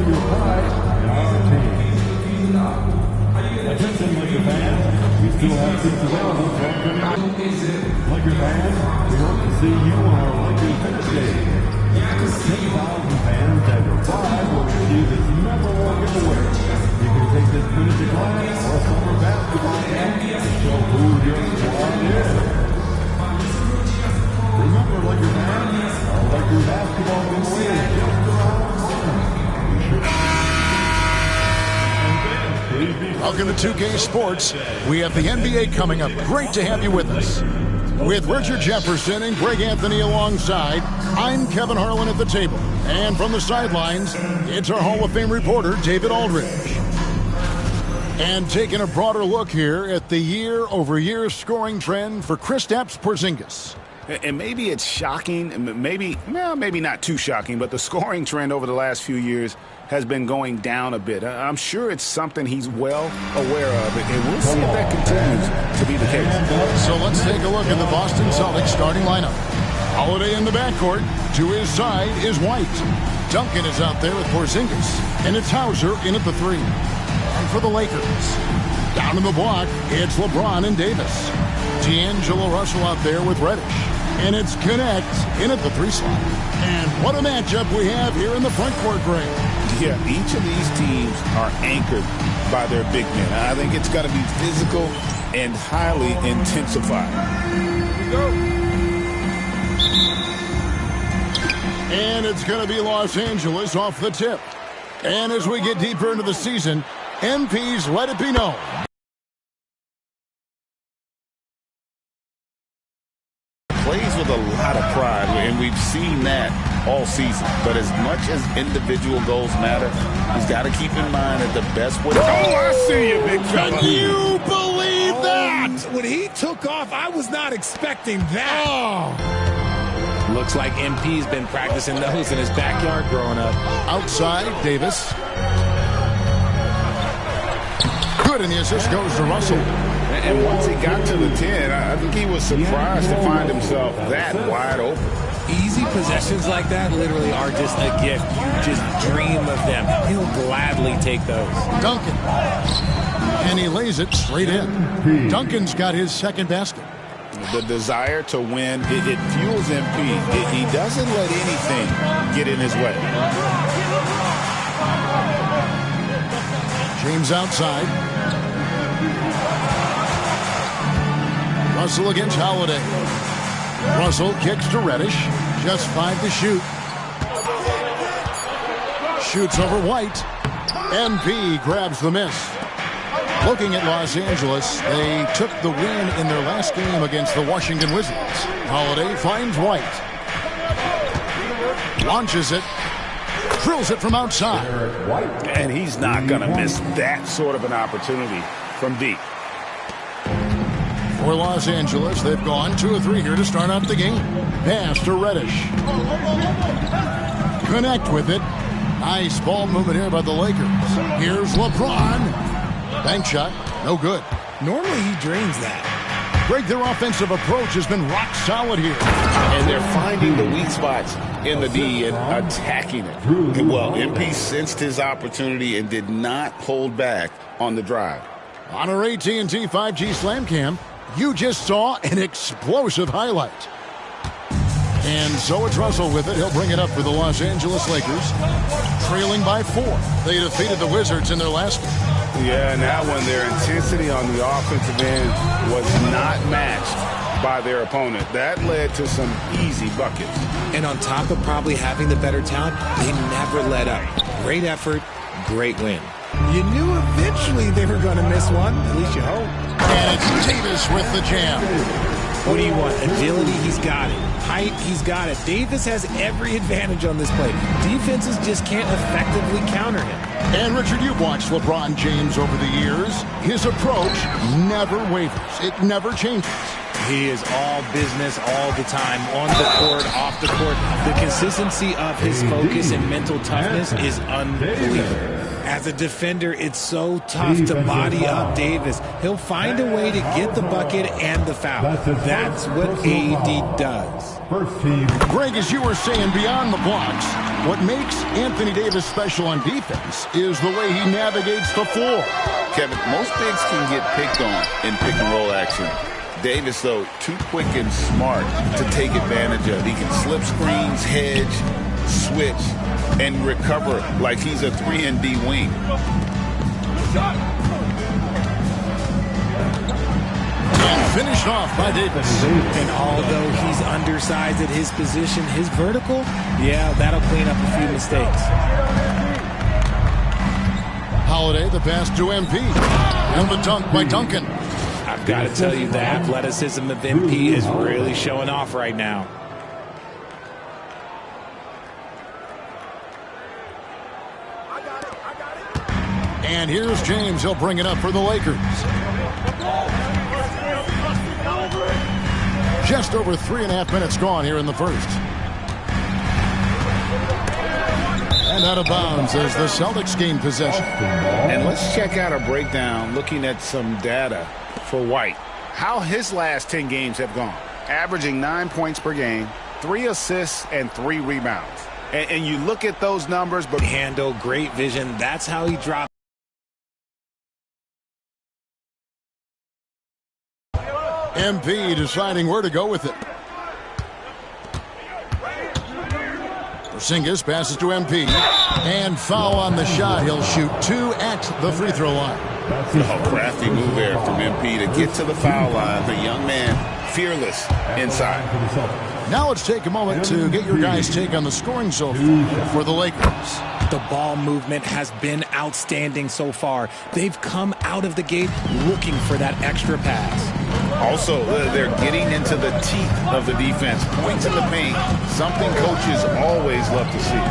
show your pride in our team. Attention, Laker fans. We still have seats available for upcoming. Laker fans, we hope to see you on our Lakers finish day. 10,000 fans that reply will receive this memorable giveaway. You can take this finish class or summer basketball camp to show who your squad is. Remember, Laker fans, our Lakers basketball giveaway is just around the corner. Welcome to 2K Sports. We have the NBA coming up. Great to have you with us. With Richard Jefferson and Greg Anthony alongside, I'm Kevin Harlan at the table. And from the sidelines, it's our Hall of Fame reporter, David Aldridge. And taking a broader look here at the year-over-year scoring trend for Kristaps Porzingis. And maybe it's shocking, maybe not too shocking, but the scoring trend over the last few years has been going down a bit. I'm sure it's something he's well aware of, and we'll see if that continues to be the case. So let's take a look at the Boston Celtics starting lineup. Holiday in the backcourt. To his side is White. Duncan is out there with Porzingis, and it's Hauser in at the 3. And for the Lakers, down in the block, it's LeBron and Davis. D'Angelo Russell out there with Reddish. And it's Connect in at the 3 slot. And what a matchup we have here in the front court, Greg. Yeah, each of these teams are anchored by their big men. I think it's got to be physical and highly intensified. And it's going to be Los Angeles off the tip. And as we get deeper into the season, MPs let it be known. Plays with a lot of pride, and we've seen that all season. But as much as individual goals matter, he's got to keep in mind that the best way. Oh, I see you, big fella. Can you believe that? When he took off, I was not expecting that. Oh. Looks like MP's been practicing those in his backyard growing up. Outside, Davis. Good, and the assist goes to Russell. And once he got to the 10, I think he was surprised to find himself that wide open. Easy possessions like that literally are just a gift. You just dream of them. He'll gladly take those. Duncan. And he lays it straight in. Duncan's got his second basket. The desire to win, it fuels MP. He doesn't let anything get in his way. James outside. Russell against Holiday. Russell kicks to Reddish. Just 5 to shoot. Shoots over White. MP grabs the miss. Looking at Los Angeles, they took the win in their last game against the Washington Wizards. Holiday finds White. Launches it. Drills it from outside. And he's not going to miss that sort of an opportunity from deep. For Los Angeles, they've gone 2 of 3 here to start out the game. Pass to Reddish. Connect with it. Nice ball movement here by the Lakers. Here's LeBron. Bank shot, no good. Normally he drains that. Greg, their offensive approach has been rock solid here. And they're finding the weak spots in the D and attacking it. Well, MP sensed his opportunity and did not hold back on the drive. On our AT&T 5G Slam Cam, you just saw an explosive highlight. And so it's Russell with it. He'll bring it up for the Los Angeles Lakers. Trailing by 4. They defeated the Wizards in their last game. Yeah, now when their intensity on the offensive end was not matched by their opponent, that led to some easy buckets. And on top of probably having the better talent, they never let up. Great effort, great win. You knew eventually they were going to miss one, at least you hope. And it's Davis with the jam. What do you want? Agility, he's got it. Height, he's got it. Davis has every advantage on this play. Defenses just can't effectively counter him. And Richard, you've watched LeBron James over the years. His approach never wavers. It never changes. He is all business all the time, on the court, off the court. The consistency of his focus and mental toughness is unbelievable. As a defender, it's so tough to body up Davis. He'll find a way to get the bucket and the foul. That's what AD does. Greg, as you were saying, beyond the blocks, what makes Anthony Davis special on defense is the way he navigates the floor. Kevin, most bigs can get picked on in pick-and-roll action. Davis, though, too quick and smart to take advantage of. He can slip screens, hedge, switch, and recover like he's a 3-and-D wing. And finished off by Davis. And although he's undersized at his position, his vertical, yeah, that'll clean up a few mistakes. Holiday, the pass to MP. And the dunk by Duncan. I've got to tell you, the athleticism of MP is really showing off right now. And here's James. He'll bring it up for the Lakers. Just over 3.5 minutes gone here in the first. And out of bounds as the Celtics gain possession. And let's check out a breakdown looking at some data for White. How his last 10 games have gone. Averaging 9 points per game, 3 assists, and 3 rebounds. And you look at those numbers, but handle, great vision. That's how he dropped. MP deciding where to go with it. Porzingis passes to MP. And foul on the shot. He'll shoot 2 at the free throw line. A crafty move there from MP to get to the foul line. The young man, fearless inside. Now let's take a moment to get your guys' take on the scoring so far for the Lakers. The ball movement has been outstanding so far. They've come out of the gate looking for that extra pass. Also, they're getting into the teeth of the defense. Points in the paint, something coaches always love to see.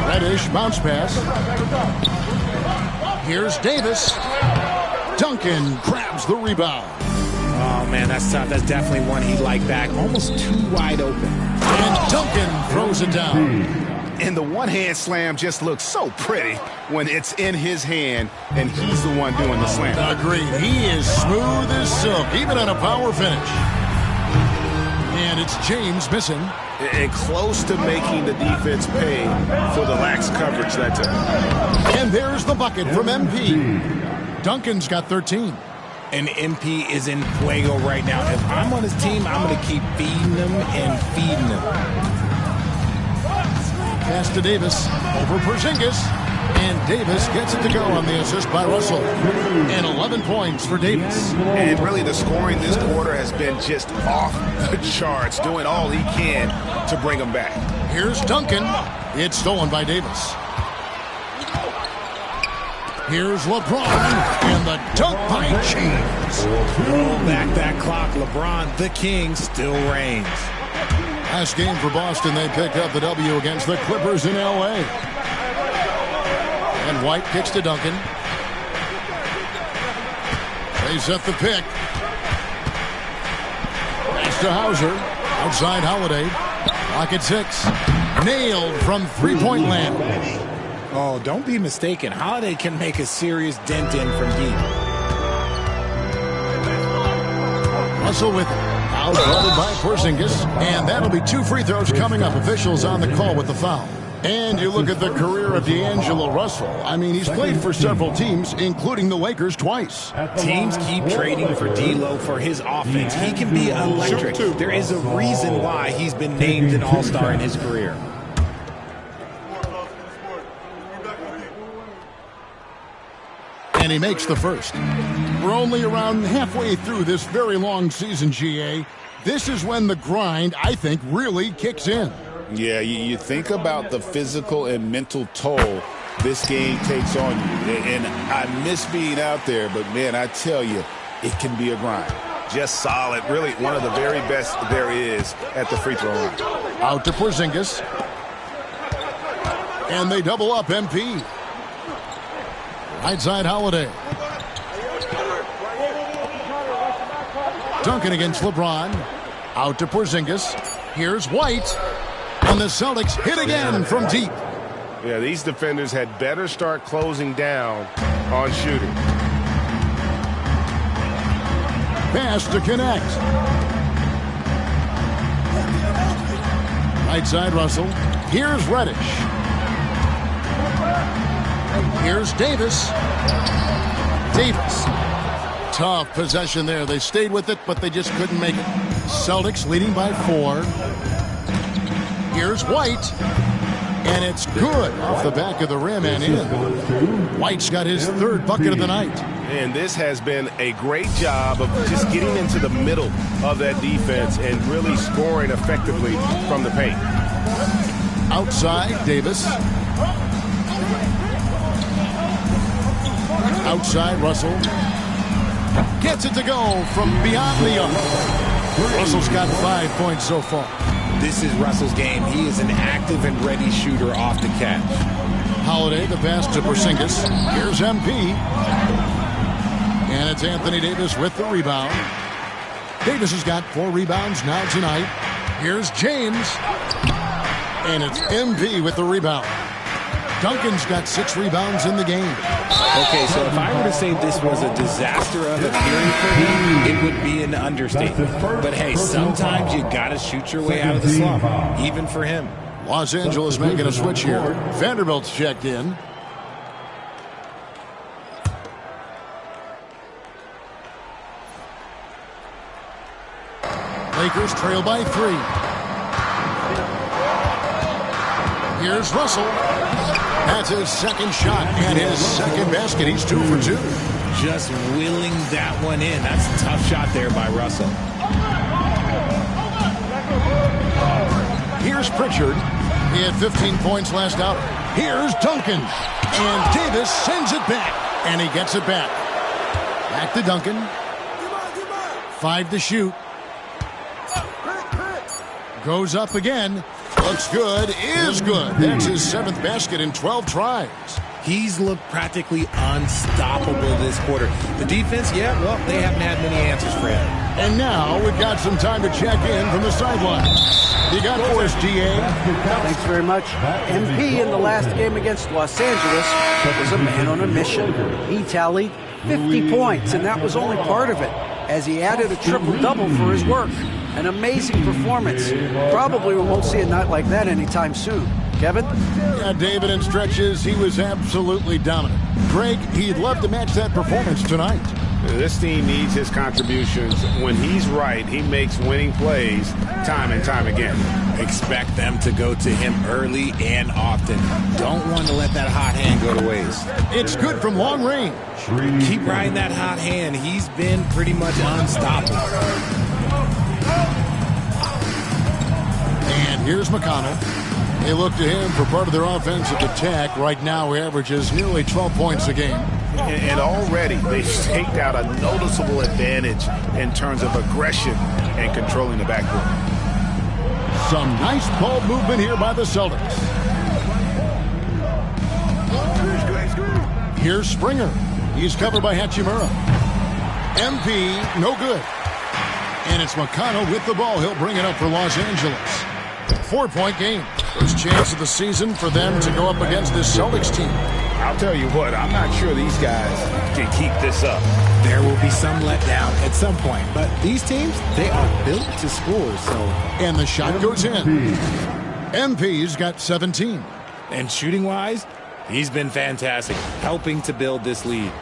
Reddish bounce pass. Here's Davis. Duncan grabs the rebound. Oh, man, that's tough. That's definitely one he'd like back. Almost too wide open. And Duncan throws it down. And the one-hand slam just looks so pretty when it's in his hand and he's the one doing the slam. Agreed. He is smooth as silk, even on a power finish. And it's James missing. And close to making the defense pay for the lax coverage that time. And there's the bucket from MP. Duncan's got 13. And MP is in fuego right now. If I'm on his team, I'm going to keep feeding him and feeding him. Pass to Davis over Porzingis. And Davis gets it to go on the assist by Russell. And 11 points for Davis. And really the scoring this quarter has been just off the charts, doing all he can to bring him back. Here's Duncan. It's stolen by Davis. Here's LeBron, and the dunk by James. Roll back that clock. LeBron, the king, still reigns. Last game for Boston, they picked up the W against the Clippers in L.A. And White kicks to Duncan. They set the pick. Pass to Hauser. Outside Holiday. Clock at 6. Nailed from three-point land. Oh, don't be mistaken. Holiday can make a serious dent in from deep. Russell with it. Out by Porzingis. And that'll be 2 free throws coming up. Officials on the call with the foul. And you look at the career of D'Angelo Russell. I mean, he's played for several teams, including the Lakers twice. Teams keep trading for D'Lo for his offense. He can be electric. There is a reason why he's been named an all-star in his career. And he makes the first. We're only around halfway through this very long season, GA. This is when the grind, I think, really kicks in. Yeah, you think about the physical and mental toll this game takes on you. And I miss being out there, but, man, I tell you, it can be a grind. Just solid. Really one of the very best there is at the free throw line. Out to Porzingis. And they double up MP. Right side Holiday. Duncan against LeBron. Out to Porzingis. Here's White. And the Celtics hit again from deep. Yeah, these defenders had better start closing down on shooting. Pass to connect. Right side, Russell. Here's Reddish. Here's Davis. Davis. Tough possession there. They stayed with it, but they just couldn't make it. Celtics leading by 4. Here's White. And it's good off the back of the rim and in. White's got his 3rd bucket of the night. And this has been a great job of just getting into the middle of that defense and really scoring effectively from the paint. Outside, Davis. Outside, Russell. Gets it to go from beyond the arc. Russell's got 5 points so far. This is Russell's game. He is an active and ready shooter off the catch. Holiday, the pass to Porzingis. Here's MP. And it's Anthony Davis with the rebound. Davis has got 4 rebounds now tonight. Here's James. And it's MP with the rebound. Duncan's got 6 rebounds in the game. Okay, so if I were to say this was a disaster of a period for him, it would be an understatement. But hey, sometimes you got to shoot your way out of the slump, even for him. Los Angeles making a switch here. Vanderbilt's checked in. Lakers trail by 3. Here's Russell. That's his 2nd shot and his 2nd basket. He's 2 for 2. Just willing that one in. That's a tough shot there by Russell. Here's Pritchard. He had 15 points last out. Here's Duncan. And Davis sends it back. And he gets it back. Back to Duncan. 5 to shoot. Goes up again. Looks good. Is good. That's his 7th basket in 12 tries. He's looked practically unstoppable this quarter. The defense, yeah, well, they haven't had many answers for him. And now we've got some time to check in from the sidelines. You got for us, DA. Thanks very much. MP in the last game against Los Angeles was a man on a mission. He tallied 50 points, and that was only part of it, as he added a triple-double for his work. An amazing performance. Probably we won't see a night like that anytime soon. Kevin? Yeah, David, in stretches, he was absolutely dominant. Greg, he'd love to match that performance tonight. This team needs his contributions. When he's right, he makes winning plays time and time again. Expect them to go to him early and often. Don't want to let that hot hand go to waste. It's good from long range. Keep riding that hot hand. He's been pretty much unstoppable. And here's McConnell. They look to him for part of their offensive attack. Right now, he averages nearly 12 points a game. And already they've staked out a noticeable advantage in terms of aggression and controlling the backcourt. Some nice ball movement here by the Celtics. Here's Springer. He's covered by Hachimura. MP, no good. And it's McConnell with the ball. He'll bring it up for Los Angeles. 4-point game. First chance of the season for them to go up against this Celtics team. I'll tell you what, I'm not sure these guys can keep this up. There will be some letdown at some point, but these teams, they are built to score, so. And the shot goes in. MP's got 17. And shooting-wise, he's been fantastic, helping to build this lead.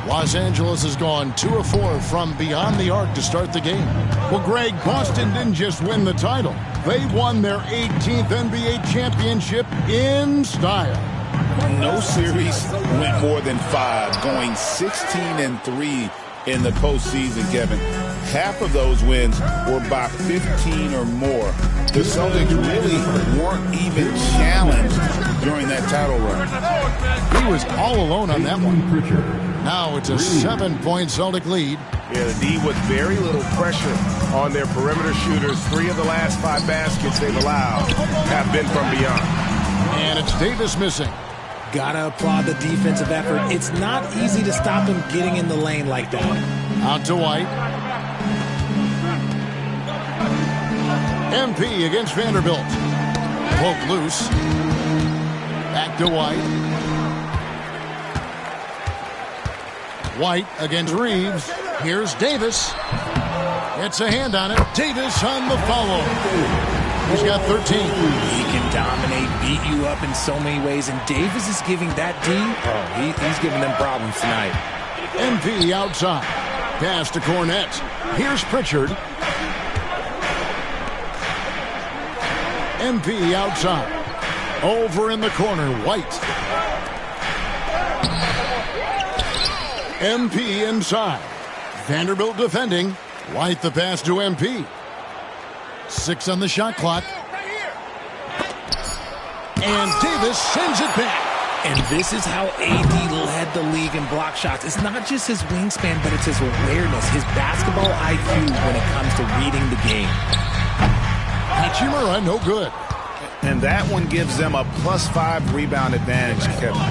Los Angeles has gone 2 of 4 from beyond the arc to start the game. Well, Greg, Boston didn't just win the title. They won their 18th NBA championship in style. No series went more than 5, going 16-3 in the postseason, Kevin. Half of those wins were by 15 or more. The Celtics really weren't even challenged during that title run. He was all alone on that one. Now it's a 7-point Celtic lead. Yeah, the D with very little pressure on their perimeter shooters. 3 of the last 5 baskets they've allowed have been from beyond. And it's Davis missing. Gotta applaud the defensive effort. It's not easy to stop him getting in the lane like that. Out to White. MP against Vanderbilt. Poke loose. Back to White. White against Reeves. Here's Davis. It's a hand on it. Davis on the foul. He's got 13. He can dominate, beat you up in so many ways, and Davis is giving that D. Oh, he's giving them problems tonight. MP outside. Pass to Cornette. Here's Pritchard. MP outside. Over in the corner, White. MP inside. Vanderbilt defending. White the pass to MP. 6 on the shot clock. And Davis sends it back. And this is how AD led the league in block shots. It's not just his wingspan, but it's his awareness, his basketball IQ when it comes to reading the game. Hachimura, no good. And that one gives them a +5 rebound advantage, Kevin.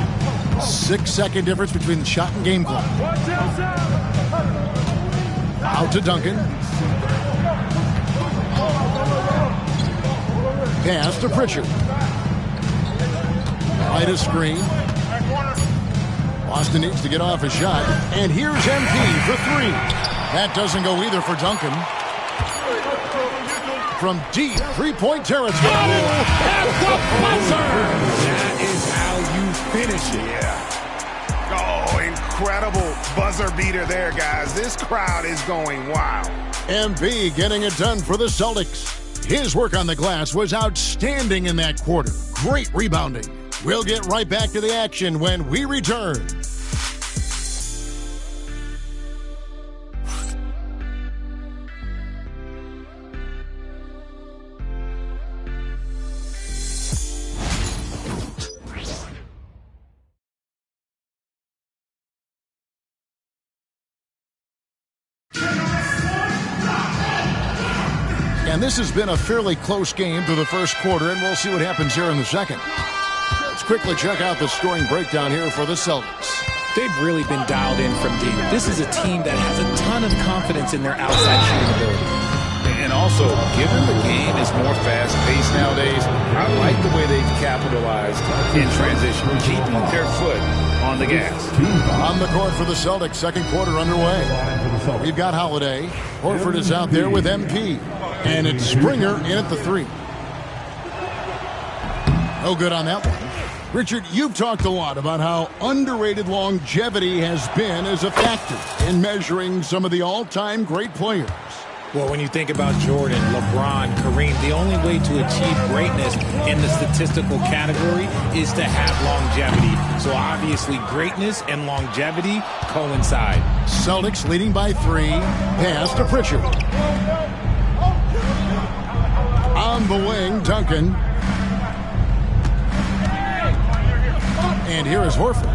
6-second difference between the shot and game clock. Out to Duncan. Pass to Pritchard. Right a screen. Boston needs to get off a shot. And here's MP for 3. That doesn't go either for Duncan. From deep three-point territory. At the buzzer! That is how you finish it. Yeah. Oh, incredible buzzer beater there, guys. This crowd is going wild. MP getting it done for the Celtics. His work on the glass was outstanding in that quarter. Great rebounding. We'll get right back to the action when we return. And this has been a fairly close game through the first quarter, and we'll see what happens here in the second. Let's quickly check out the scoring breakdown here for the Celtics. They've really been dialed in from deep. This is a team that has a ton of confidence in their outside shooting ability. And also, given the game is more fast-paced nowadays, I like the way they've capitalized in transition, keeping their foot on the gas. On the court for the Celtics, second quarter underway. We've got Holiday. Horford is out there with MP. And it's Springer in at the 3. No good on that one. Richard, you've talked a lot about how underrated longevity has been as a factor in measuring some of the all-time great players. Well, when you think about Jordan, LeBron, Kareem, the only way to achieve greatness in the statistical category is to have longevity. So obviously greatness and longevity coincide. Celtics leading by 3. Pass to Pritchard. On the wing, Duncan. And here is Horford.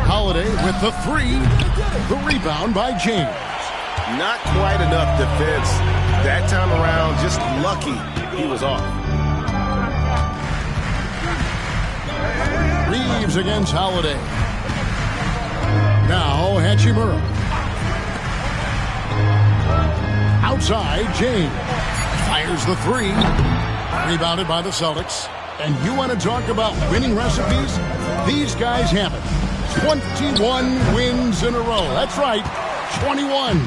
Holiday with the 3. The rebound by James. Not quite enough defense that time around. Just lucky he was off. Reeves against Holiday. Now Hachimura. Outside, James. Fires the 3. Rebounded by the Celtics. And you want to talk about winning recipes? These guys have it. 21 wins in a row. That's right, 21.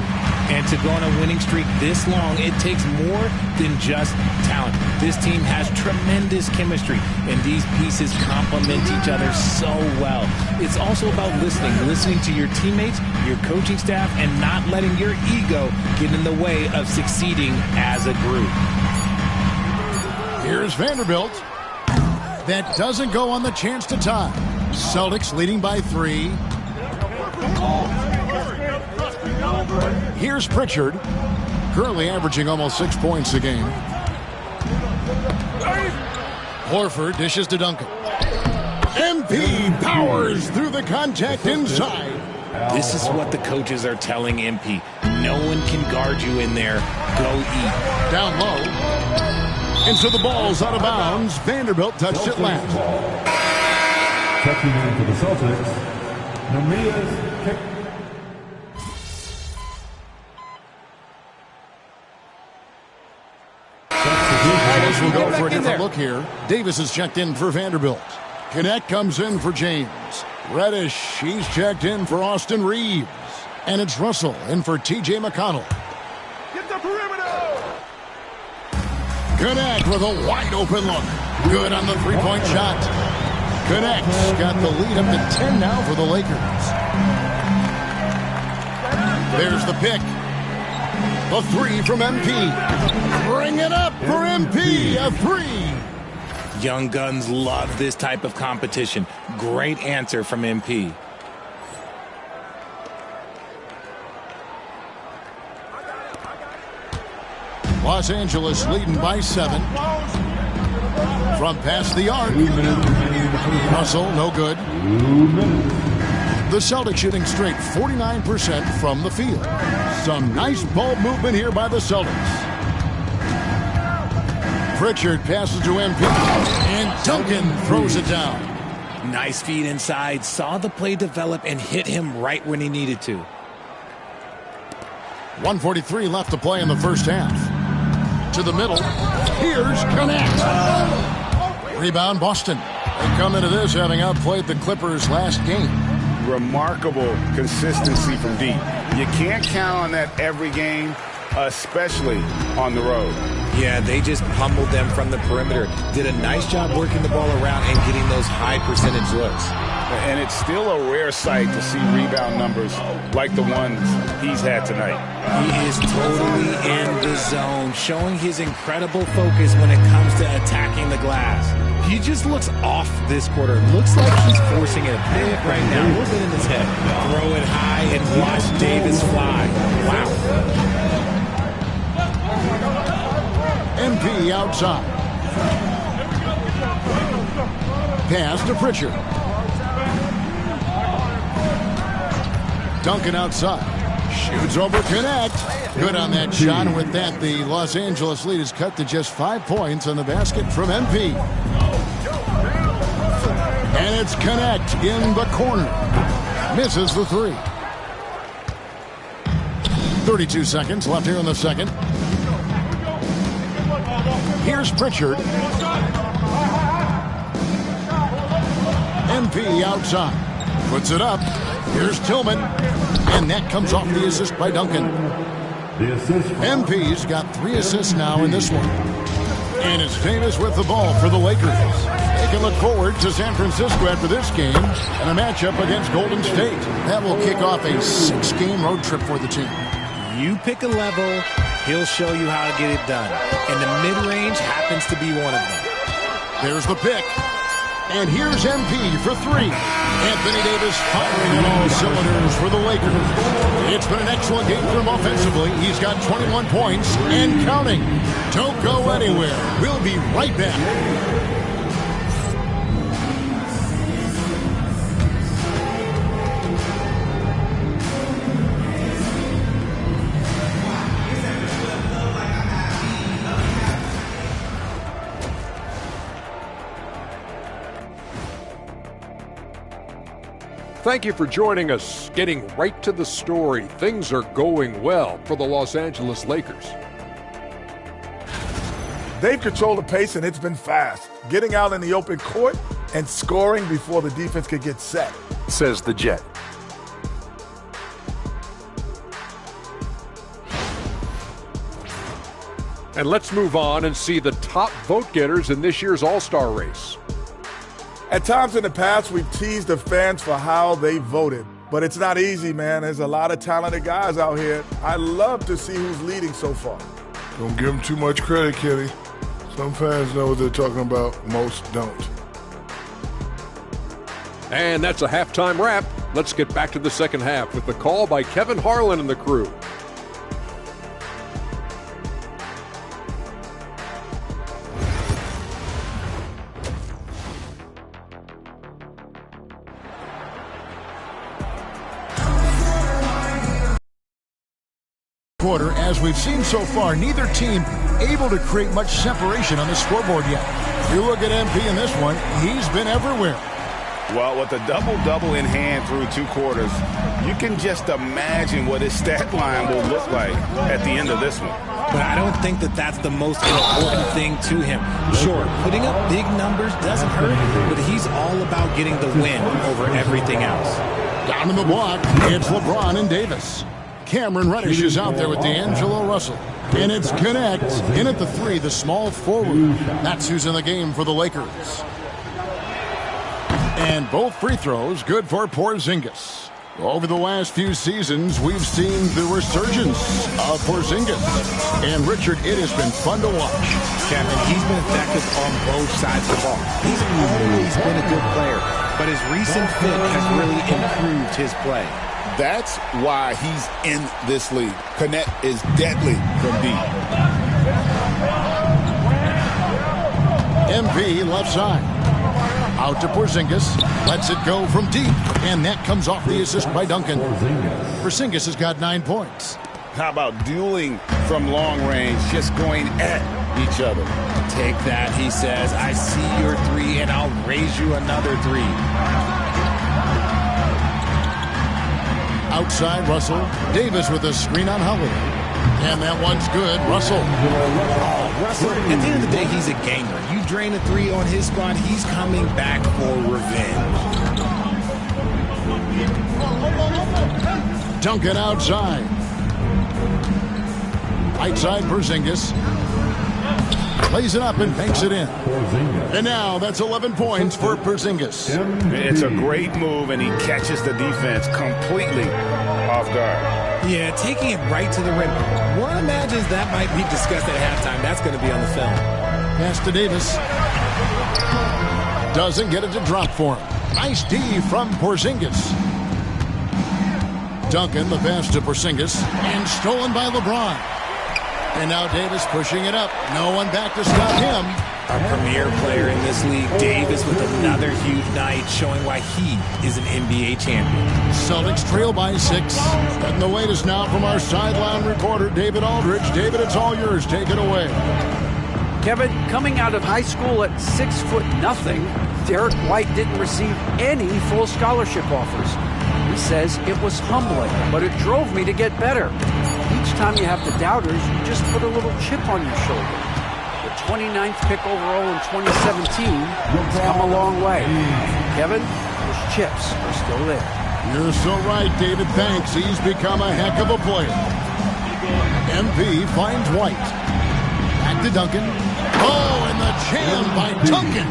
And to go on a winning streak this long, it takes more than just talent. This team has tremendous chemistry, and these pieces complement each other so well. It's also about listening to your teammates, your coaching staff, and not letting your ego get in the way of succeeding as a group. Here's Vanderbilt. That doesn't go on the chance to tie. Celtics leading by 3. Here's Pritchard, currently averaging almost 6 points a game. Horford dishes to Duncan. MP powers through the contact inside. This is what the coaches are telling MP. No one can guard you in there. Go eat. Down low. And so the ball's out of bounds. Vanderbilt touched it last. Checking in for the Celtics, Namias. We'll go for a different look here. Davis is checked in for Vanderbilt. Connect comes in for James. Reddish, he's checked in for Austin Reeves. And it's Russell in for T.J. McConnell. Get the perimeter! Connect with a wide open look. Good on the three-point shot. Connect's got the lead up to 10 now for the Lakers. There's the pick. The three from MP. Bring it up for MP. A three. Young Guns love this type of competition. Great answer from MP. Los Angeles leading by 7. From past the arc. Russell, no good. The Celtics shooting straight 49% from the field. Some nice ball movement here by the Celtics. Pritchard passes to MP, and Duncan throws it down. Nice feed inside, saw the play develop and hit him right when he needed to. 1:43 left to play in the first half. To the middle, here's Connect. Rebound Boston. They come into this having outplayed the Clippers last game. Remarkable consistency from deep. You can't count on that every game, especially on the road. Yeah, they just pummeled them from the perimeter. Did a nice job working the ball around and getting those high percentage looks. And it's still a rare sight to see rebound numbers like the ones he's had tonight. He is totally in the zone, showing his incredible focus when it comes to attacking the glass. He just looks off this quarter. Looks like he's forcing it a bit right now. A little bit in his head. Throw it high and watch Davis fly. Wow. MP outside. Pass to Pritchard. Duncan outside. Shoots over Connect. Good on that shot. And with that, the Los Angeles lead is cut to just 5 points on the basket from MP. And it's Connect in the corner. Misses the three. 32 seconds left here in the second. Here's Pritchard. MP outside. Puts it up. Here's Tillman. And that comes off the assist by Duncan. MP's got 3 assists now in this one. And it's Davis with the ball for the Lakers. They can look forward to San Francisco after this game and a matchup against Golden State. That will kick off a 6-game road trip for the team. You pick a level, he'll show you how to get it done. And the mid-range happens to be one of them. There's the pick. And here's MP for 3. Anthony Davis firing on all cylinders for the Lakers. It's been an excellent game for him offensively. He's got 21 points and counting. Don't go anywhere. We'll be right back. Thank you for joining us. Getting right to the story, things are going well for the Los Angeles Lakers. They've controlled the pace, and it's been fast. Getting out in the open court and scoring before the defense could get set, Says the Jet. And let's move on and see the top vote getters in this year's All-Star race. At times in the past, we've teased the fans for how they voted. But it's not easy, man. There's a lot of talented guys out here. I love to see who's leading so far. Don't give them too much credit, Kenny. Some fans know what they're talking about. Most don't. And that's a halftime wrap. Let's get back to the second half with the call by Kevin Harlan and the crew. Quarter, as we've seen so far, neither team able to create much separation on the scoreboard yet. You look at MP in this one, he's been everywhere. Well, with a double-double in hand through 2 quarters, you can just imagine what his stat line will look like at the end of this one. But I don't think that that's the most important thing to him. Sure, putting up big numbers doesn't hurt, but he's all about getting the win over everything else. Down in the block, it's LeBron and Davis. Cameron Reddish is out there with D'Angelo Russell. And it's Connect in at the 3, the small forward. That's who's in the game for the Lakers. And both free throws good for Porzingis. Over the last few seasons, we've seen the resurgence of Porzingis. And Richard, it has been fun to watch. Kevin, he's been effective on both sides of the ball. He's always been a good player, but his recent fit has really improved his play. That's why he's in this league. Connect is deadly from deep. MP left side. Out to Porzingis. Lets it go from deep. And that comes off the assist by Duncan. Porzingis has got 9 points. How about dueling from long range, just going at each other? Take that, he says. I see your 3, and I'll raise you another 3. Outside, Russell. Davis with a screen on Holiday. And that one's good. Russell. Russell, at the end of the day, he's a gamer. You drain a 3 on his spot, he's coming back for revenge. Duncan outside. Right side, Porzingis. Lays it up and banks it in. And now that's 11 points for Porzingis. It's a great move, and he catches the defense completely off guard. Yeah, taking it right to the rim. One imagines that might be discussed at halftime. That's going to be on the film. Pass to Davis. Doesn't get it to drop for him. Nice D from Porzingis. Duncan, the pass to Porzingis. And stolen by LeBron. And now Davis pushing it up. No one back to stop him. A premier player in this league, Davis, with another huge night, showing why he is an NBA champion. Celtics trail by 6. And the latest now from our sideline reporter, David Aldridge. David, it's all yours. Take it away. Kevin, coming out of high school at 6'0", Derek White didn't receive any full scholarship offers. He says it was humbling, but it drove me to get better. Each time you have the doubters, you just put a little chip on your shoulder. The 29th pick overall in 2017 has come a long way. Kevin, those chips are still there. You're so right, David. Thanks. He's become a heck of a player. MP finds White. Back to Duncan. Oh, and the jam by Duncan.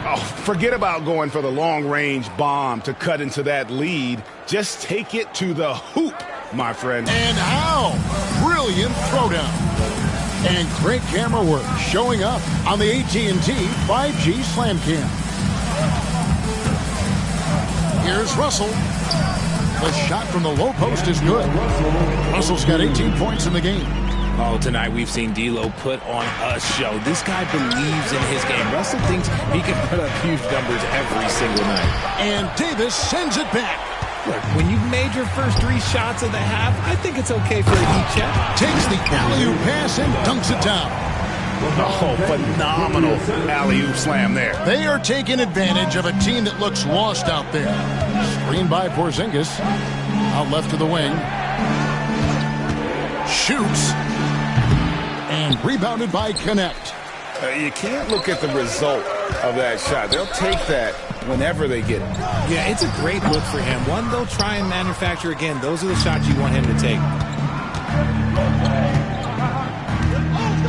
Oh, forget about going for the long-range bomb to cut into that lead. Just take it to the hoop, my friend. And how? Brilliant throwdown. And great camera work showing up on the AT&T 5G Slam Cam. Here's Russell. The shot from the low post is good. Russell's got 18 points in the game. Oh, tonight we've seen D'Lo put on a show. This guy believes in his game. Russell thinks he can put up huge numbers every single night. And Davis sends it back. Look, when you've made your first 3 shots of the half, I think it's okay for a heat check. Takes the alley-oop pass and dunks it down. Oh, phenomenal alley-oop slam there. They are taking advantage of a team that looks lost out there. Screened by Porzingis. Out left to the wing. Shoots. And rebounded by Connect. You can't look at the result of that shot. They'll take that whenever they get it. Yeah, it's a great look for him. One they'll try and manufacture again. Those are the shots you want him to take.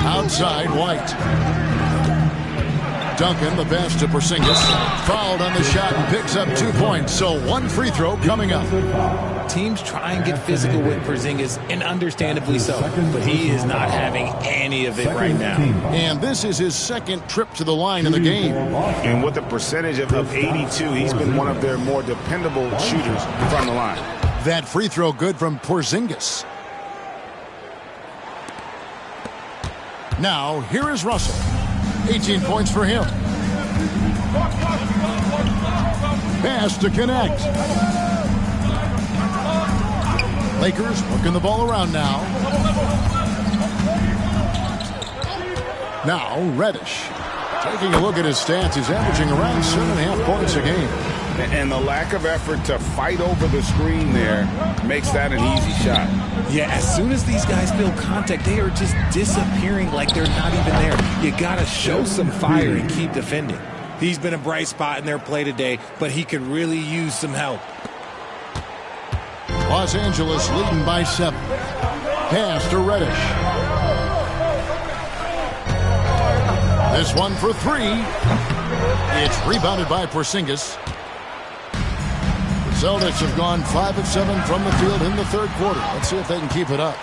Outside, White. Duncan, the pass to Porzingis. Fouled on the shot and picks up 2 points. So 1 free throw coming up. Teams try and get physical with Porzingis, and understandably so. But he is not having any of it right now. And this is his 2nd trip to the line in the game. And with a percentage of 82, he's been one of their more dependable shooters from the line. That free throw good from Porzingis. Now, here is Russell. 18 points for him. Pass to Connect. Lakers working the ball around now. Now, Reddish. Taking a look at his stats, he's averaging around 7.5 points a game. And the lack of effort to fight over the screen there makes that an easy shot. Yeah, as soon as these guys feel contact, they are just disappearing like they're not even there. You got to show some fire and keep defending. He's been a bright spot in their play today, but he could really use some help. Los Angeles leading by 7. Pass to Reddish. This one for 3. It's rebounded by Porzingis. The Celtics have gone 5 of 7 from the field in the third quarter. Let's see if they can keep it up.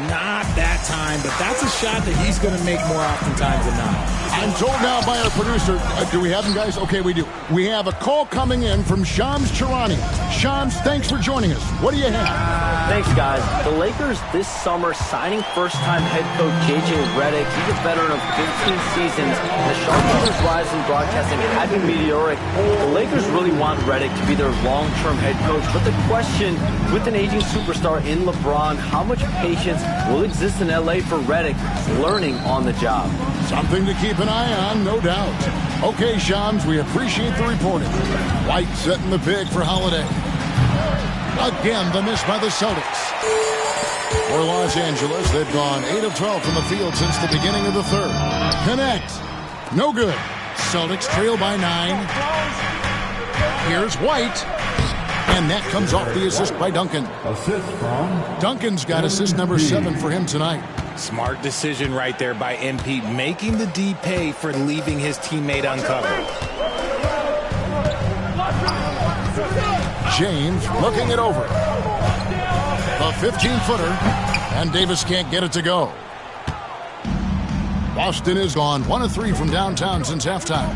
Not that time, but that's a shot that he's going to make more oftentimes than not. I'm told now by our producer, do we have him, guys? Okay, we do. We have a call coming in from Shams Charania. Shams, thanks for joining us. What do you have? Thanks, guys. The Lakers this summer signing first-time head coach J.J. Redick. He's a veteran of 15 seasons. The Sharpshooters' rise in broadcasting had been meteoric. The Lakers really want Redick to be their long-term head coach. But the question, with an aging superstar in LeBron, how much patience will exist in L.A. for Redick learning on the job? Something to keep an eye on, no doubt. Okay, Shams, we appreciate the reporting. White setting the pick for Holiday. Again, the miss by the Celtics. For Los Angeles, they've gone 8 of 12 from the field since the beginning of the third. Connect. No good. Celtics trail by 9. Here's White. And that comes off the assist by Duncan. Assist from Duncan's got assist number 7 for him tonight. Smart decision right there by MP, making the D pay for leaving his teammate uncovered. James looking it over. The 15-footer, and Davis can't get it to go. Boston is gone 1 of 3 from downtown since halftime.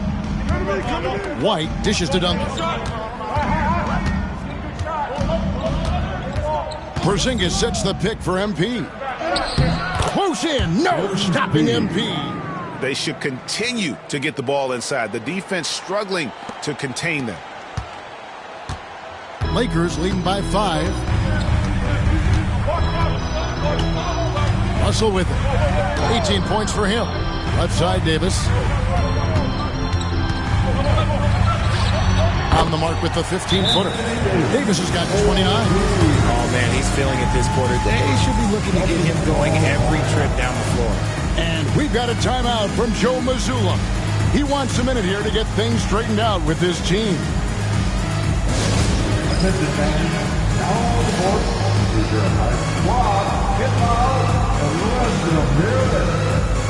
White dishes to Duncan. Porzingis sets the pick for MP. Close in, no stopping MP. They should continue to get the ball inside. The defense struggling to contain them. Lakers leading by 5. Russell with it. 18 points for him. Left side, Davis. On the mark with the 15-footer. Davis has got 29. Oh, man, he's feeling it this quarter. They should be looking to get him going every trip down the floor. And we've got a timeout from Joe Mazzulla. He wants a minute here to get things straightened out with his team. Attention fans, now on the board is your squad, get loud, and the rest of them.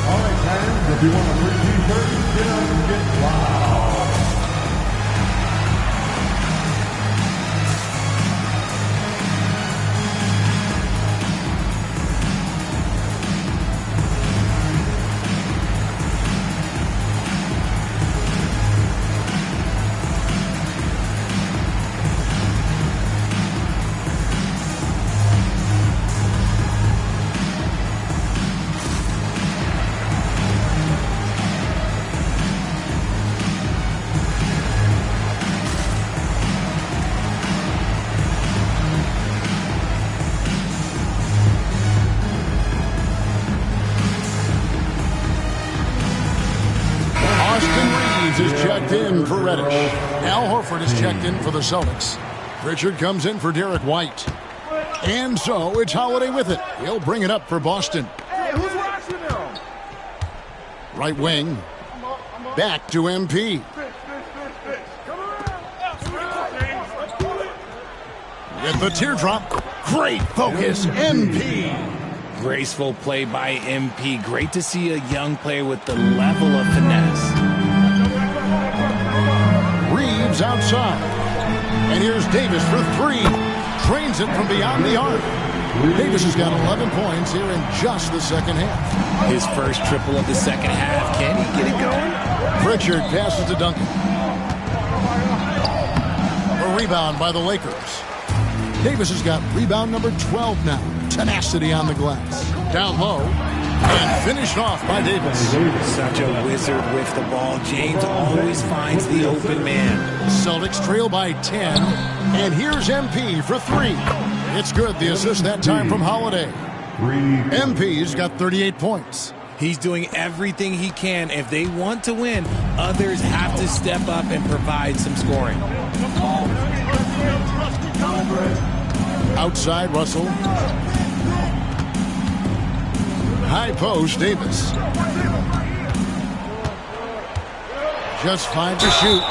All right, fans, if you want a free t-shirt, get up and get loud. Is checked in for Reddish. Al Horford is checked in for the Celtics. Pritchard comes in for Derek White. And so it's Holiday with it. He'll bring it up for Boston. Hey, who's watching now? Right wing. Back to MP. With the teardrop. Great focus, MP. Graceful play by MP. Great to see a young player with the level of finesse. Reeves outside. And here's Davis for 3. Drains it from beyond the arc. Davis has got 11 points here in just the second half. His first triple of the second half. Can he get it going? Pritchard passes to Duncan. A rebound by the Lakers. Davis has got rebound number 12 now. Tenacity on the glass. Down low. And finished off by Davis. Such a wizard with the ball. James always finds the open man. Celtics trail by 10. And here's MP for 3. It's good. The assist that time from Holiday. MP's got 38 points. He's doing everything he can. If they want to win, others have to step up and provide some scoring. Outside, Russell. High post, Davis. Just 5 to shoot.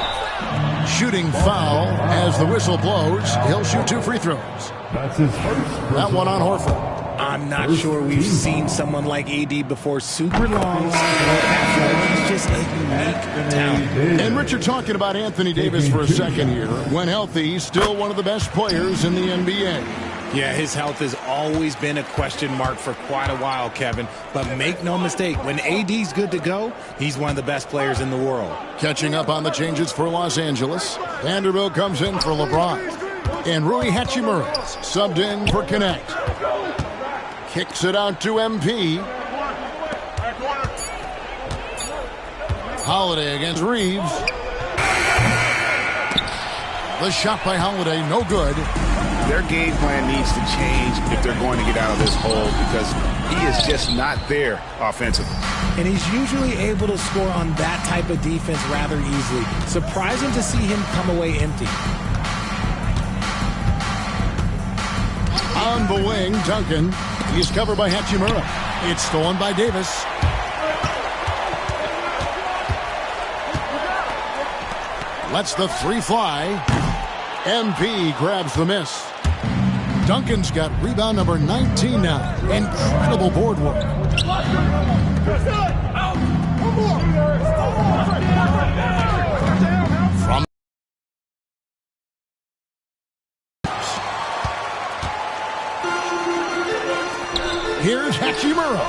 Shooting foul as the whistle blows. He'll shoot 2 free throws. That's his first. That one on Horford. I'm not sure we've seen someone like AD before. Super long, he's just a unique talent. And Richard, talking about Anthony Davis for a second here. When healthy, he's still one of the best players in the NBA. Yeah, his health has always been a question mark for quite a while, Kevin. But make no mistake, when AD's good to go, he's one of the best players in the world. Catching up on the changes for Los Angeles. Vanderbilt comes in for LeBron. And Rui Hachimura subbed in for Connect. Kicks it out to MP. Holiday against Reeves. The shot by Holiday, no good. Their game plan needs to change if they're going to get out of this hole because he is just not there offensively. And he's usually able to score on that type of defense rather easily. Surprising to see him come away empty. On the wing, Duncan. He's covered by Hachimura. It's stolen by Davis. Lets the 3 fly. MP grabs the miss. Duncan's got rebound number 19 now. Incredible board work. From here's Hachimura.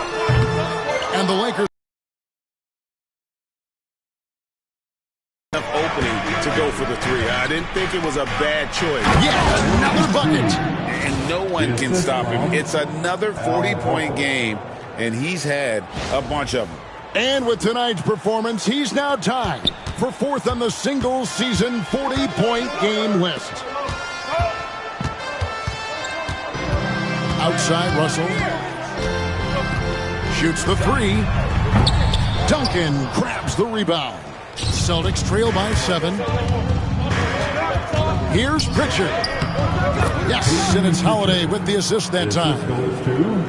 And the Lakers Opening to go for the 3. I didn't think it was a bad choice. yeah, another bucket. And no one can stop him. It's another 40-point game, and he's had a bunch of them. And with tonight's performance, he's now tied for 4th on the single season 40-point game list. Outside, Russell. Shoots the 3. Duncan grabs the rebound. Celtics trail by 7. Here's Pritchard. Yes, and it's Holiday with the assist that time.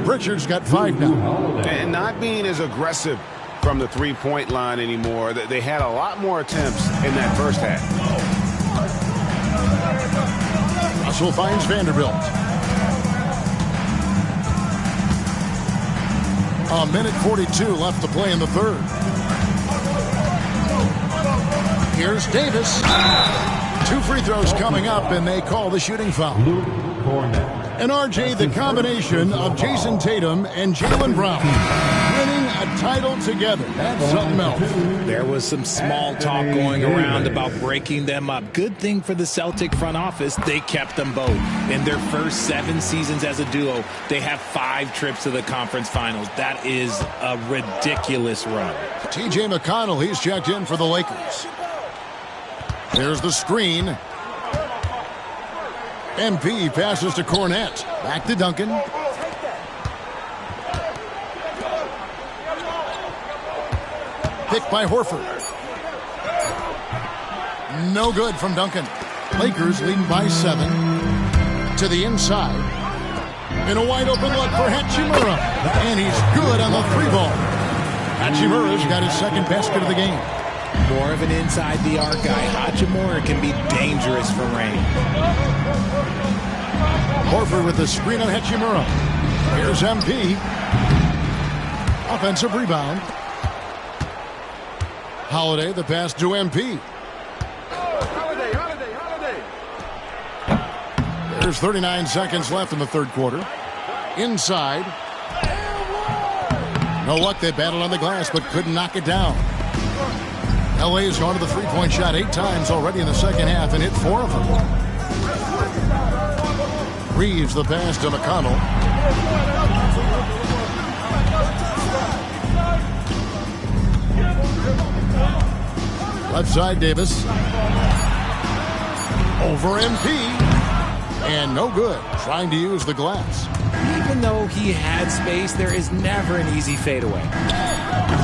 Pritchard's got 5 now. And not being as aggressive from the three-point line anymore. They had a lot more attempts in that first half. Russell finds Vanderbilt. A minute 42 left to play in the third. Here's Davis. 2 free throws coming up, and they call the shooting foul. And RJ, the combination of Jason Tatum and Jaylen Brown winning a title together. That's something else. There was some small talk going around about breaking them up. Good thing for the Celtic front office, they kept them both. In their first 7 seasons as a duo, they have 5 trips to the conference finals. That is a ridiculous run. TJ McConnell, he's checked in for the Lakers. There's the screen. MP passes to Cornette. Back to Duncan. Picked by Horford. No good from Duncan. Lakers leading by 7. To the inside. In a wide open look for Hachimura. And he's good on the 3-ball. Hachimura's got his 2nd basket of the game. More of an inside the arc guy. Hachimura can be dangerous from range. Horford with the screen on Hachimura. Here's MP. Offensive rebound. Holiday, the pass to MP. There's 39 seconds left in the third quarter. Inside. No luck, they battled on the glass, but couldn't knock it down. LA has gone to the 3-point shot 8 times already in the second half and hit 4 of them. Reeves the pass to McConnell. Left side, Davis. Over MP. And no good. Trying to use the glass. Even though he had space, there is never an easy fadeaway.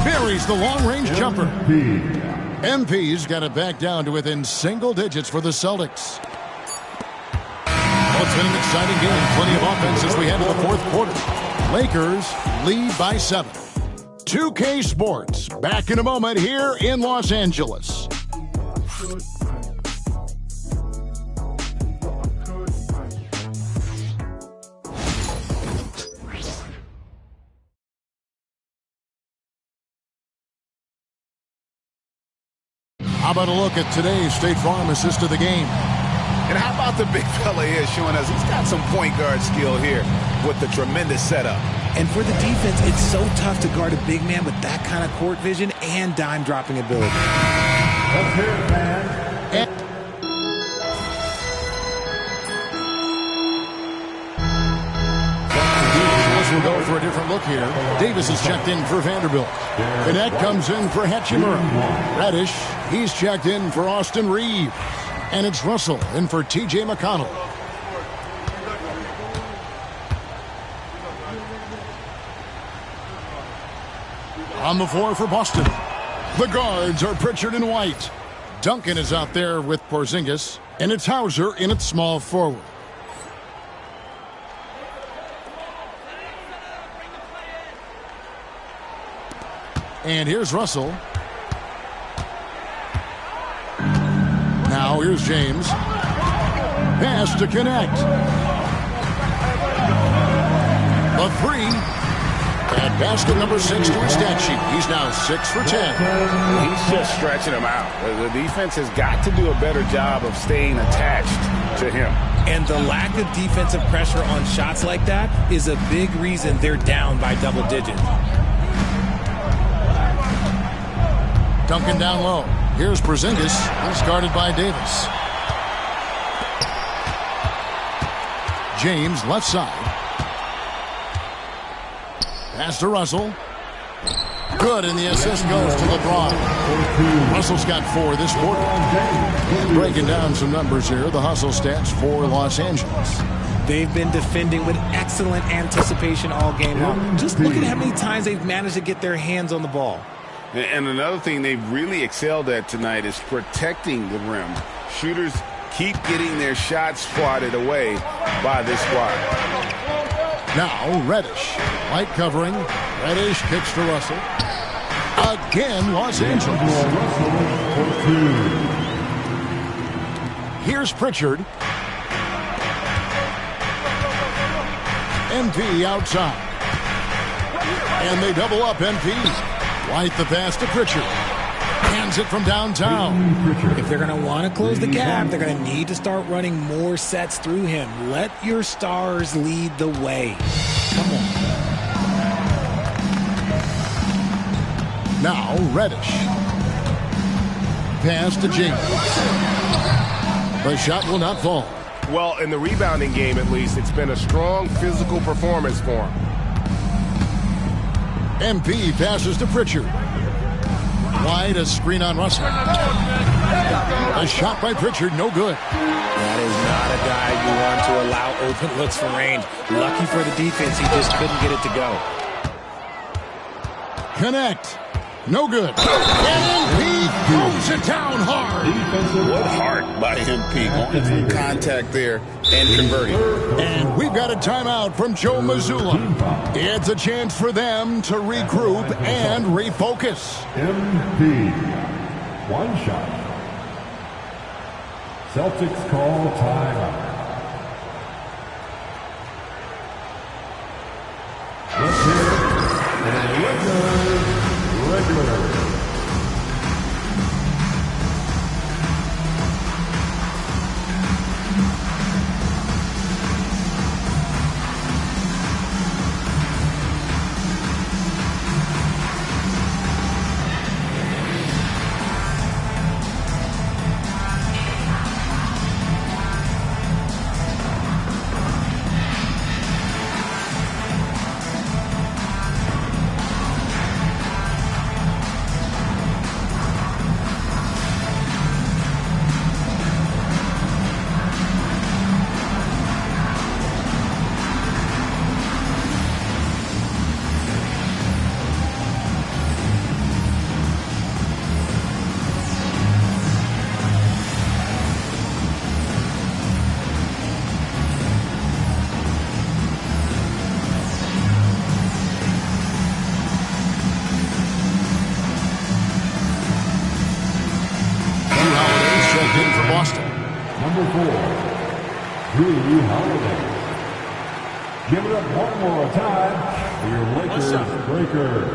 Buries the long-range jumper. MP's got it back down to within single digits for the Celtics. Well, it's been an exciting game. Plenty of offense as we head to the fourth quarter. Lakers lead by 7. 2K Sports, back in a moment here in Los Angeles. How about a look at today's State Farm assist of the game? And how about the big fella here showing us he's got some point guard skill here with the tremendous setup. And for the defense, it's so tough to guard a big man with that kind of court vision and dime dropping ability. Let's hear it, man. We'll go for a different look here. Davis is checked in for Vanderbilt. Cadet comes in for Hachimura. Reddish, he's checked in for Austin Reeves. And it's Russell in for T.J. McConnell. On the floor for Boston. The guards are Pritchard and White. Duncan is out there with Porzingis. And it's Hauser in at small forward. And here's Russell. Now here's James. Pass to connect. A 3. And basket number 6 to his stat sheet. He's now 6 for 10. He's just stretching him out. The defense has got to do a better job of staying attached to him. And the lack of defensive pressure on shots like that is a big reason they're down by double digits. Duncan down low. Here's Porzingis. He's guarded by Davis. James left side. Pass to Russell. Good, and the assist goes to LeBron. Russell's got 4 this quarter. Breaking down some numbers here. The hustle stats for Los Angeles. They've been defending with excellent anticipation all game long. Just look at how many times they've managed to get their hands on the ball. And another thing they've really excelled at tonight is protecting the rim. Shooters keep getting their shots swatted away by this squad. Now Reddish. Light covering. Reddish kicks to Russell. Again, Los Angeles. Here's Pritchard. MP outside. And they double up MP. White the pass to Pritchard. Hands it from downtown. If they're going to want to close the gap, they're going to need to start running more sets through him. Let your stars lead the way. Come on. Now Reddish. Pass to James. The shot will not fall. Well, in the rebounding game, at least, it's been a strong physical performance for him. MP passes to Pritchard. Wide, a screen on Russell. A shot by Pritchard, no good. That is not a guy you want to allow open looks for range. Lucky for the defense, he just couldn't get it to go. Connect. No good. And MP throws it down hard. What heart by MP, going through contact there and converting. And we've got a timeout from Joe Mazzulla. It's a chance for them to regroup and refocus. MP. 1 shot. Celtics call timeout. Let's hear it. And regular. Drew Holiday. Give it up one more time for your Lakers breakers.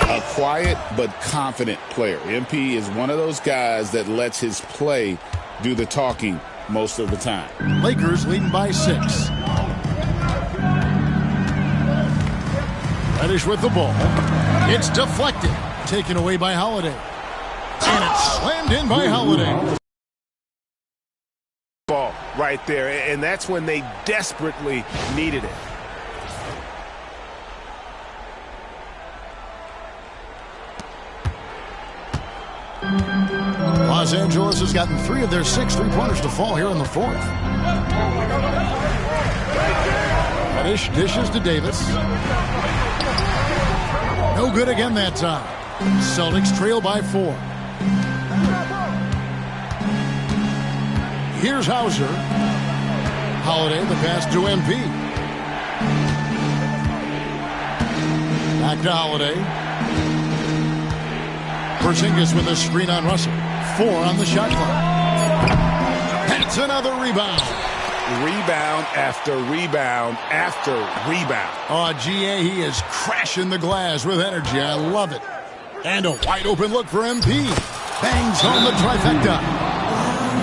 A quiet but confident player. MP is one of those guys that lets his play do the talking most of the time. Lakers leading by 6. Reddish with the ball. It's deflected. Taken away by Holiday. And it's slammed in by Holiday. Ball right there, and that's when they desperately needed it. Los Angeles has gotten 3 of their 6 three-pointers to fall here in the 4th. Reddish dishes to Davis. No good again that time. Celtics trail by 4. Here's Hauser. Holiday, the pass to MP. Back to Holiday. Porzingis with a screen on Russell. 4 on the shot clock. That's another rebound. Rebound after rebound after rebound. Oh, GA, he is crashing the glass with energy. I love it. And a wide open look for MP. Bangs home the trifecta.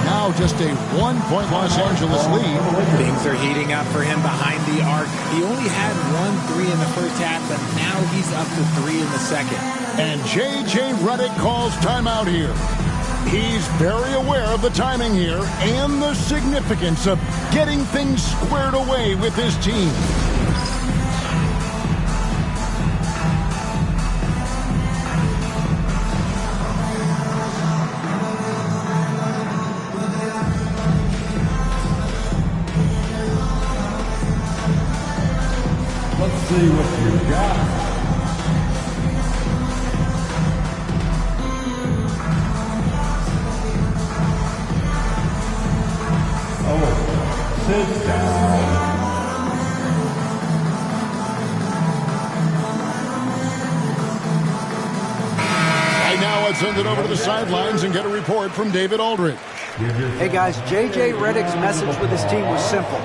Now just a 1-point Los Angeles lead. Things are heating up for him behind the arc. He only had 1 3 in the first half, but now he's up to 3 in the second. And J.J. Redick calls timeout here. He's very aware of the timing here and the significance of getting things squared away with his team. Let's see what you got. Sit down. Right now, let's send it over to the sidelines and get a report from David Aldridge. Hey guys, J.J. Redick's message with his team was simple.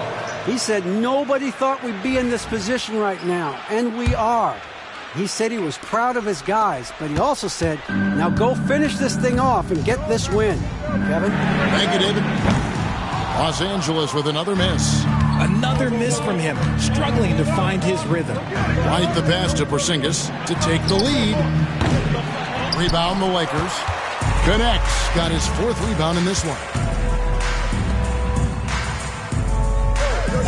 He said nobody thought we'd be in this position right now, and we are. He said he was proud of his guys, but he also said, now go finish this thing off and get this win. Kevin? Thank you, David. Los Angeles with another miss. Another miss from him, struggling to find his rhythm. Right the pass to Porzingis to take the lead. Rebound the Lakers. Connects. Got his 4th rebound in this one.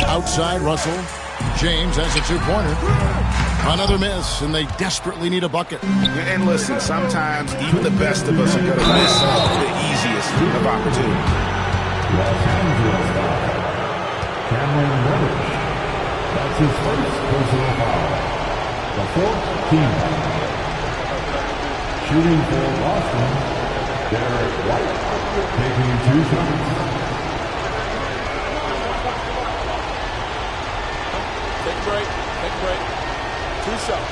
Outside Russell. James has a 2-pointer. Another miss, and they desperately need a bucket. And listen, sometimes even the best of us are going to miss the easiest of opportunities. Los Angeles foul. Cameron Reddish. That's his first personal foul. The 4th team. Shooting for Boston, Derek White. Taking 2 shots. Take break. 2 shots.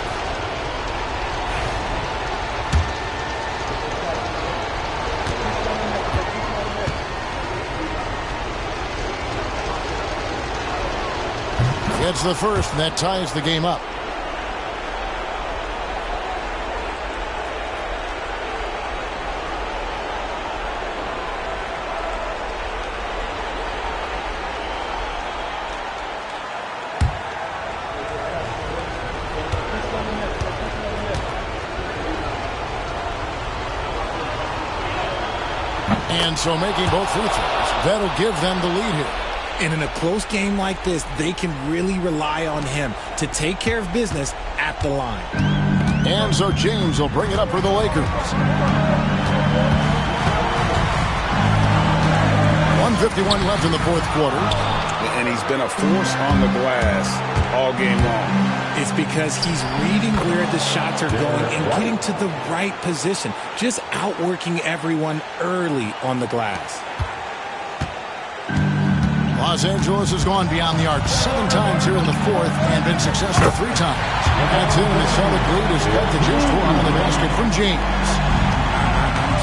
Gets the first, and that ties the game up. And so making both free throws, that'll give them the lead here. And in a close game like this, they can really rely on him to take care of business at the line. And so James will bring it up for the Lakers. 1:51 left in the 4th quarter. And he's been a force on the glass all game long. It's because he's reading where the shots are going and getting to the right position, just outworking everyone early on the glass. Los Angeles has gone beyond the arc 7 times here in the fourth and been successful 3 times. That's it. The Celtic lead is cut to just 1 on the basket from James.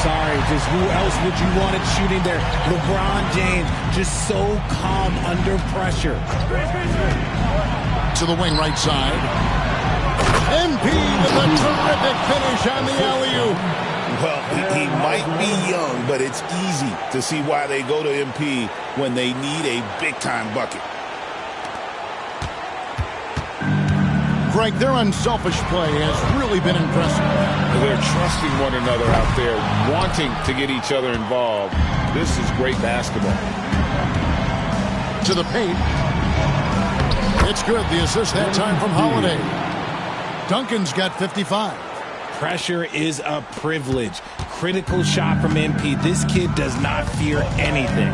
Sorry, just who else would you want it shooting there? LeBron James, just so calm under pressure. To the wing right side. MP with a terrific finish on the alley-oop. Well, he might be young, but it's easy to see why they go to MP when they need a big-time bucket. Greg, their unselfish play has really been impressive. They're trusting one another out there, wanting to get each other involved. This is great basketball. To the paint. It's good. The assist that time from Holiday. Duncan's got 55. Pressure is a privilege. Critical shot from MP. This kid does not fear anything.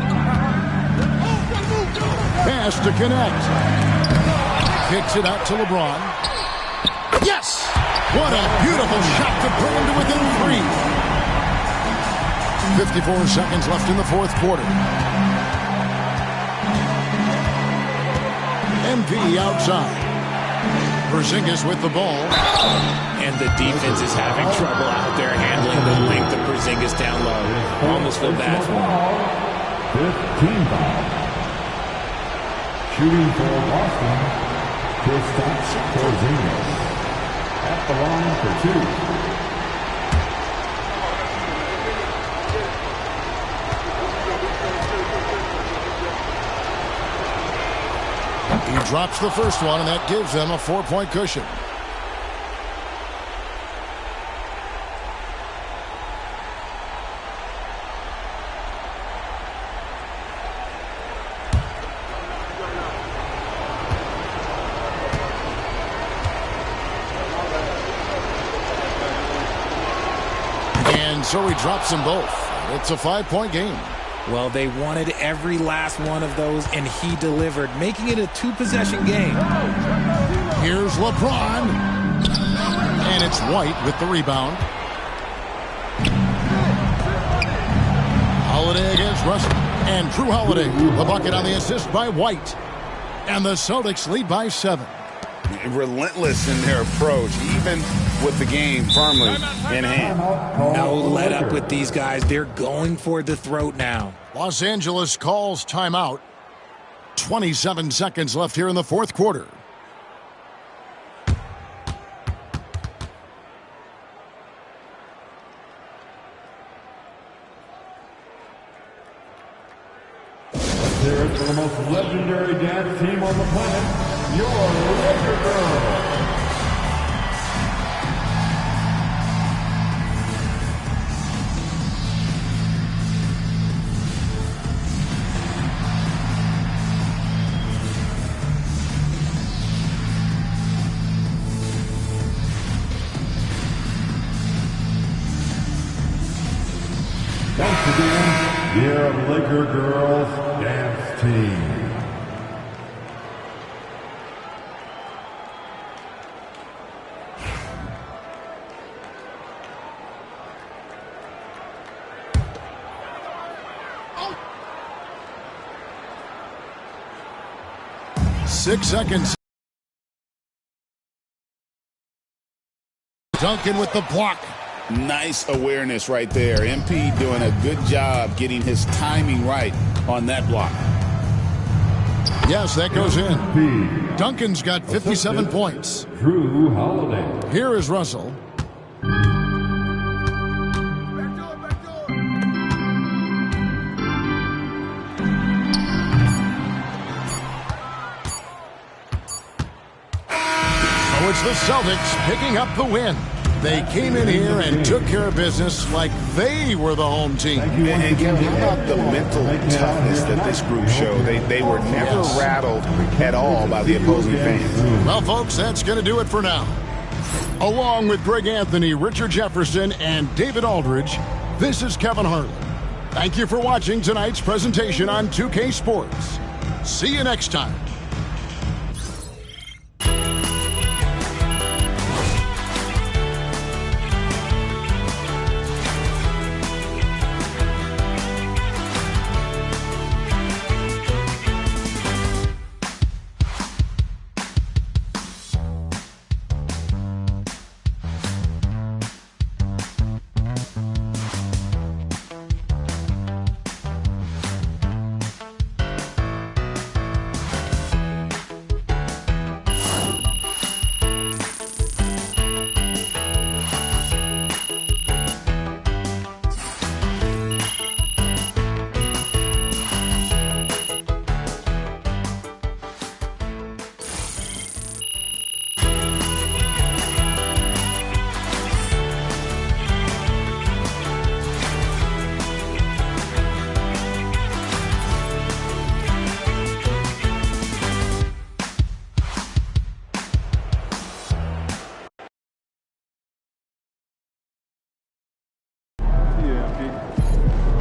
Pass to connect. Kicks it out to LeBron. Yes! What a beautiful shot to bring him to within 3. 54 seconds left in the fourth quarter. MP outside. Porzingis with the ball. And the defense is having trouble out there handling the length of Porzingis down low. Almost feel bad for him. 15 foul. Shooting for Boston, Kristaps Porzingis. At the line for 2. He drops the first one, and that gives them a 4-point cushion. And so he drops them both. It's a 5-point game. Well, they wanted every last one of those, and he delivered, making it a 2-possession game. Here's LeBron. And it's White with the rebound. Holiday against Russell. And Drew Holiday, the bucket on the assist by White. And the Celtics lead by 7. Relentless in their approach, even with the game firmly in hand. No let up with these guys. They're going for the throat now. Los Angeles calls timeout. 27 seconds left here in the fourth quarter. Let's hear it for the most legendary dance team on the planet, your Laker Girls. Once again, your Laker Girls dance team. Six seconds. Duncan with the block. Nice awareness right there. MP doing a good job getting his timing right on that block. Yes, that goes in. Duncan's got 57 points. Drew Holiday. Here is Russell. So it's the Celtics picking up the win. They came in here and took care of business like they were the home team. And how about the mental toughness that this group showed? They were never rattled at all by the opposing fans. Well, folks, that's going to do it for now. Along with Greg Anthony, Richard Jefferson, and David Aldridge, this is Kevin Harlan. Thank you for watching tonight's presentation on 2K Sports. See you next time.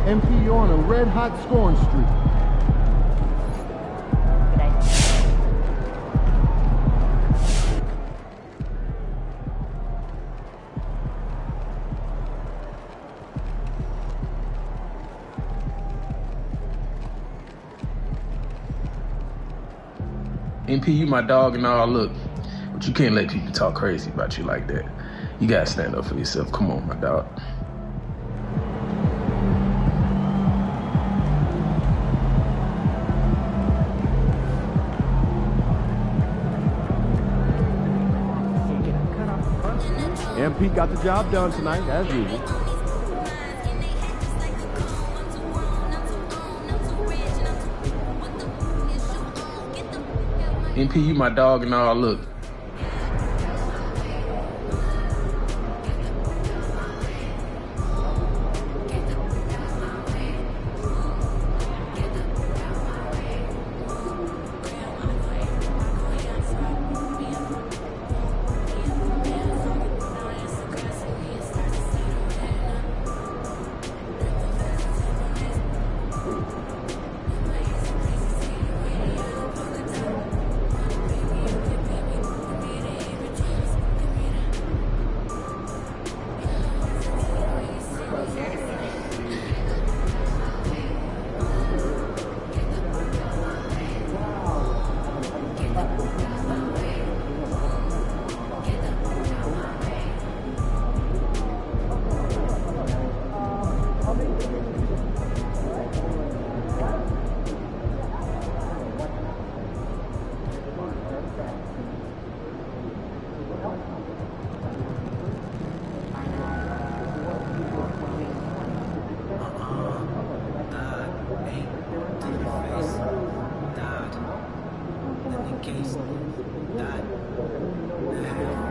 MP, you're on a red-hot scoring streak. MP, you my dog and all, look, but you can't let people talk crazy about you like that. You gotta stand up for yourself. Come on, my dog. MP got the job done tonight, as usual. MP, you my dog and all, look. Dad,